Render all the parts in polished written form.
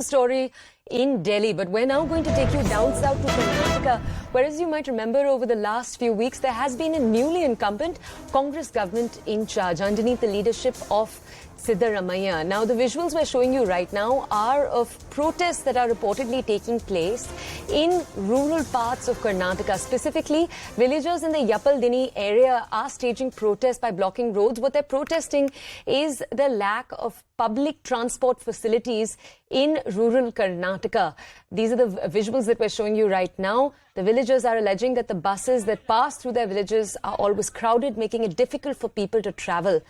Story in Delhi, but we're now going to take you down south to Karnataka, where, as you might remember, over the last few weeks there has been a newly incumbent Congress government in charge underneath the leadership of Siddaramaiah. Now, the visuals we're showing you right now are of protests that are reportedly taking place in rural parts of Karnataka. Specifically, villagers in the Yapaldini area are staging protests by blocking roads. What they're protesting is the lack of public transport facilities in rural Karnataka. These are the visuals that we're showing you right now. The villagers are alleging that the buses that pass through their villages are always crowded, making it difficult for people to travel.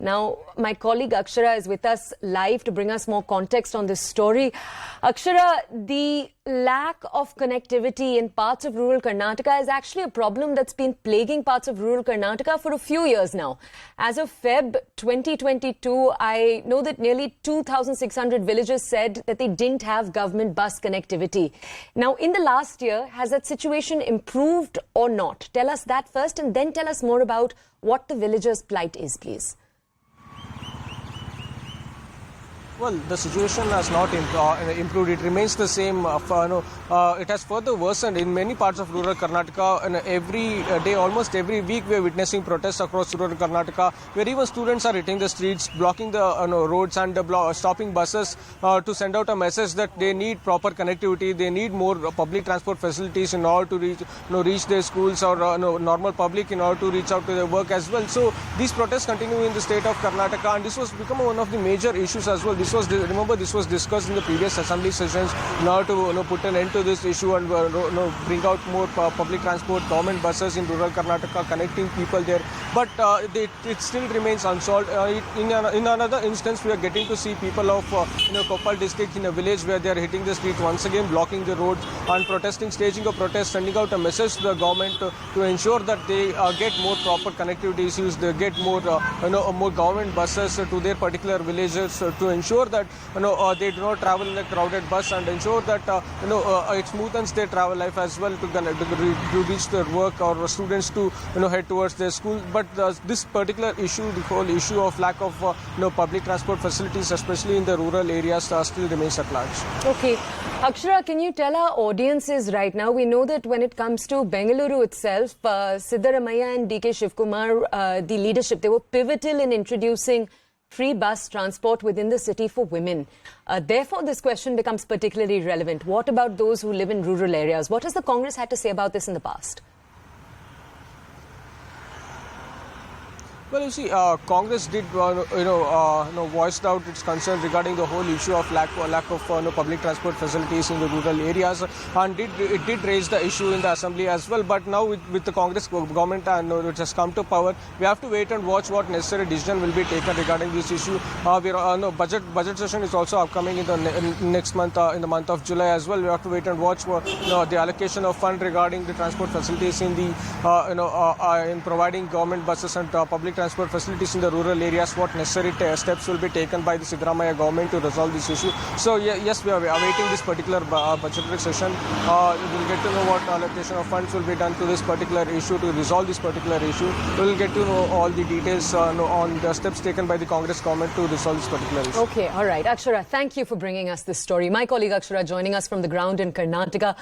Now, my colleague Akshara is with us live to bring us more context on this story. Akshara, the lack of connectivity in parts of rural Karnataka is actually a problem that's been plaguing parts of rural Karnataka for a few years now. As of Feb 2022, I know that nearly 2,600 villages said that they didn't have government bus connectivity. Now, in the last year, has that situation improved or not? Tell us that first, and then tell us more about what the villagers' plight is, please. Well, the situation has not improved. It remains the same. It has further worsened in many parts of rural Karnataka. And every day, almost every week, we are witnessing protests across rural Karnataka, where even students are hitting the streets, blocking the roads and stopping buses to send out a message that they need proper connectivity. They need more public transport facilities in order to reach their schools or normal public in order to reach out to their work as well. So these protests continue in the state of Karnataka, and this was become one of the major issues as well. This was discussed in the previous assembly sessions in order to put an end to this issue and bring out more public transport, government buses in rural Karnataka, connecting people there. But it still remains unsolved. In another instance, we are getting to see people of Koppal district in a village where they are hitting the street once again, blocking the roads and protesting, staging a protest, sending out a message to the government to ensure that they get more proper connectivity issues, they get more more government buses to their particular villages to ensure that they do not travel in a crowded bus, and ensure that it smoothens their travel life as well to reach their work, or students to head towards their school. But this particular issue, the whole issue of lack of public transport facilities, especially in the rural areas, still remains at large. Okay. Akshara, can you tell our audiences right now, we know that when it comes to Bengaluru itself, Siddaramaiah and DK Shivkumar, the leadership, they were pivotal in introducing free bus transport within the city for women. Therefore, this question becomes particularly relevant. What about those who live in rural areas? What has the Congress had to say about this in the past? Well, you see, Congress did, voiced out its concern regarding the whole issue of lack of public transport facilities in the rural areas, and it did raise the issue in the assembly as well. But now, with the Congress government which has come to power, we have to wait and watch what necessary decision will be taken regarding this issue. Budget session is also upcoming in the next month, in the month of July as well. We have to wait and watch for the allocation of fund regarding the transport facilities in the in providing government buses and public transport facilities in the rural areas, what necessary steps will be taken by the Siddaramaiah government to resolve this issue. So yes, we are awaiting this particular budgetary session. We will get to know what allocation of funds will be done to this particular issue, to resolve this particular issue. We will get to know all the details on the steps taken by the Congress government to resolve this particular issue. Okay, all right. Akshara, thank you for bringing us this story. My colleague Akshara joining us from the ground in Karnataka.